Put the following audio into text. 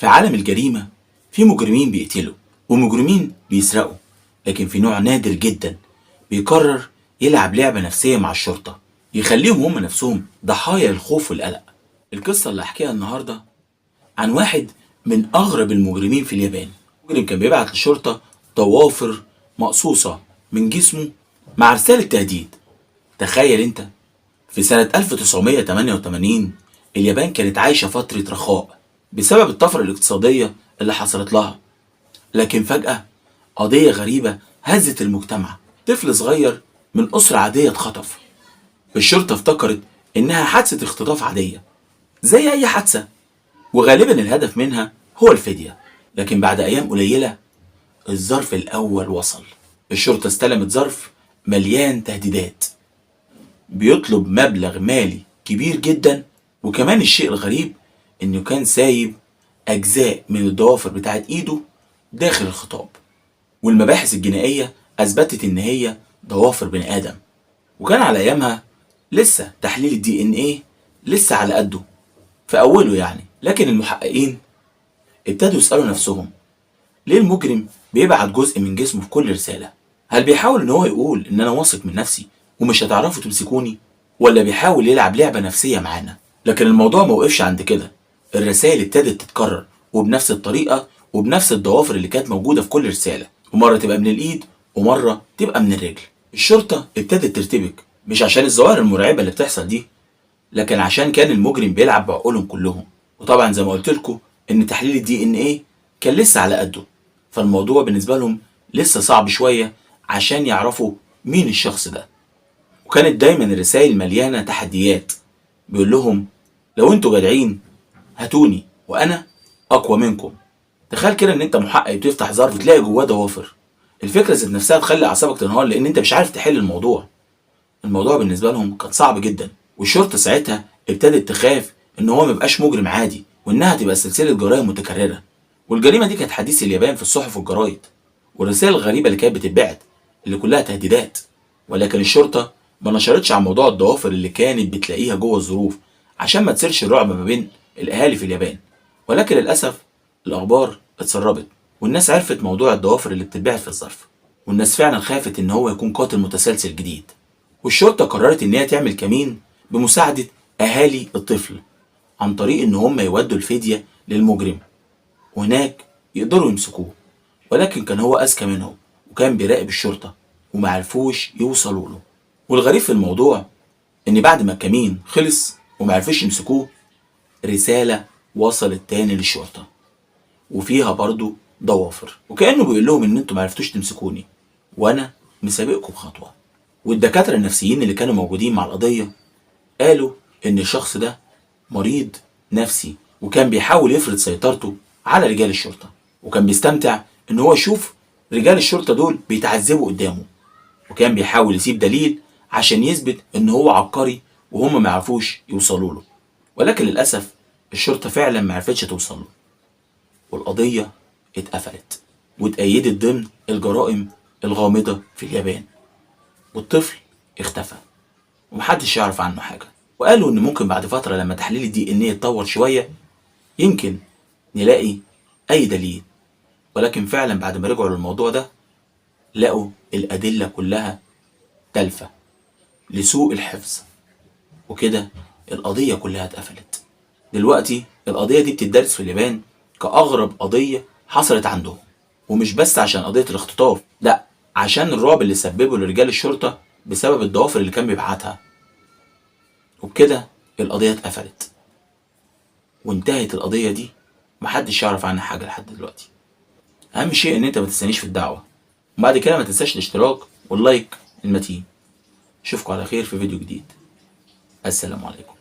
في عالم الجريمة في مجرمين بيقتلوا ومجرمين بيسرقوا، لكن في نوع نادر جدا بيقرر يلعب لعبة نفسية مع الشرطة يخليهم هم نفسهم ضحايا الخوف والقلق. القصة اللي هحكيها النهاردة عن واحد من أغرب المجرمين في اليابان. مجرم كان بيبعت للشرطة ضوافر مقصوصة من جسمه مع رسالة تهديد. تخيل انت، في سنة 1988 اليابان كانت عايشة فترة رخاء بسبب الطفرة الاقتصادية اللي حصلت لها، لكن فجأة قضية غريبة هزت المجتمع. طفل صغير من أسرة عادية اتخطف. الشرطة افتكرت إنها حادثة اختطاف عادية زي أي حادثة، وغالبا الهدف منها هو الفدية. لكن بعد أيام قليلة الظرف الأول وصل. الشرطة استلمت ظرف مليان تهديدات بيطلب مبلغ مالي كبير جدا، وكمان الشيء الغريب إنه كان سايب أجزاء من الضوافر بتاعت إيده داخل الخطاب. والمباحث الجنائية أثبتت إن هي ضوافر بني آدم، وكان على أيامها لسه تحليل الدي إن إيه لسه على قده في أوله يعني. لكن المحققين ابتدوا يسألوا نفسهم، ليه المجرم بيبعت جزء من جسمه في كل رسالة؟ هل بيحاول إن هو يقول إن أنا واثق من نفسي ومش هتعرفوا تمسكوني، ولا بيحاول يلعب لعبة نفسية معانا؟ لكن الموضوع ما وقفش عند كده. الرسائل ابتدت تتكرر وبنفس الطريقة وبنفس الضوافر اللي كانت موجودة في كل رسالة، ومرة تبقى من الإيد ومرة تبقى من الرجل. الشرطة ابتدت ترتبك، مش عشان الظواهر المرعبة اللي بتحصل دي، لكن عشان كان المجرم بيلعب بعقولهم كلهم. وطبعا زي ما قلت لكم ان تحليل الدي ان ايه كان لسه على قده، فالموضوع بالنسبة لهم لسه صعب شوية عشان يعرفوا مين الشخص ده. وكانت دايما الرسائل مليانة تحديات، بيقول لهم لو انتوا جدعين هاتوني وانا اقوى منكم. تخيل كده ان انت محقق بتفتح ظرف تلاقي جواه ضوافر. الفكره ذات نفسها تخلي اعصابك تنهار، لان انت مش عارف تحل الموضوع بالنسبه لهم كان صعب جدا. والشرطه ساعتها ابتدت تخاف ان هو ميبقاش مجرم عادي، وانها تبقى سلسله جرائم متكرره. والجريمه دي كانت حديث اليابان في الصحف والجرايد، والرسائل الغريبه اللي كانت بتتبعت اللي كلها تهديدات. ولكن الشرطه ما نشرتش عن موضوع الضوافر اللي كانت بتلاقيها جوه الظروف عشان ما تثيرش الرعب ما بين الاهالي في اليابان. ولكن للاسف الاخبار اتسربت، والناس عرفت موضوع الضوافر اللي بتتباع في الظرف، والناس فعلا خافت ان هو يكون قاتل متسلسل جديد. والشرطة قررت ان هي تعمل كمين بمساعدة اهالي الطفل، عن طريق ان هم يودوا الفدية للمجرم وهناك يقدروا يمسكوه. ولكن كان هو اذكى منهم وكان بيراقب الشرطة ومعرفوش يوصلوا له. والغريب في الموضوع ان بعد ما الكمين خلص ومعرفوش يمسكوه، رسالة وصلت تاني للشرطة وفيها برضو ضوافر، وكأنه بيقول لهم ان انتوا معرفتوش تمسكوني وانا مسابقكم خطوة. والدكاترة النفسيين اللي كانوا موجودين مع القضية قالوا ان الشخص ده مريض نفسي، وكان بيحاول يفرض سيطرته على رجال الشرطة، وكان بيستمتع ان هو يشوف رجال الشرطة دول بيتعذبوا قدامه، وكان بيحاول يسيب دليل عشان يثبت ان هو عبقري وهم ما يعرفوش يوصلوا له. ولكن للأسف الشرطة فعلا ما عرفتش توصل له، والقضية اتقفلت واتأيدت ضمن الجرائم الغامضة في اليابان. والطفل اختفى ومحدش يعرف عنه حاجة. وقالوا ان ممكن بعد فترة لما تحليل الدي ان ايه يتطور شوية يمكن نلاقي اي دليل. ولكن فعلا بعد ما رجعوا للموضوع ده لقوا الادلة كلها تلفة لسوء الحفظ، وكده القضية كلها اتقفلت. دلوقتي القضية دي بتدرس في اليابان كأغرب قضية حصلت عندهم، ومش بس عشان قضية الاختطاف، لا، عشان الرعب اللي سببه لرجال الشرطة بسبب الضوافر اللي كان بيبعتها. وبكده القضية اتقفلت وانتهت القضية دي، محدش يعرف عنها حاجة لحد دلوقتي. أهم شيء إن أنت ما تستنيش في الدعوة، وبعد كده ما تنساش الاشتراك واللايك المتين. أشوفكم على خير في فيديو جديد. السلام عليكم.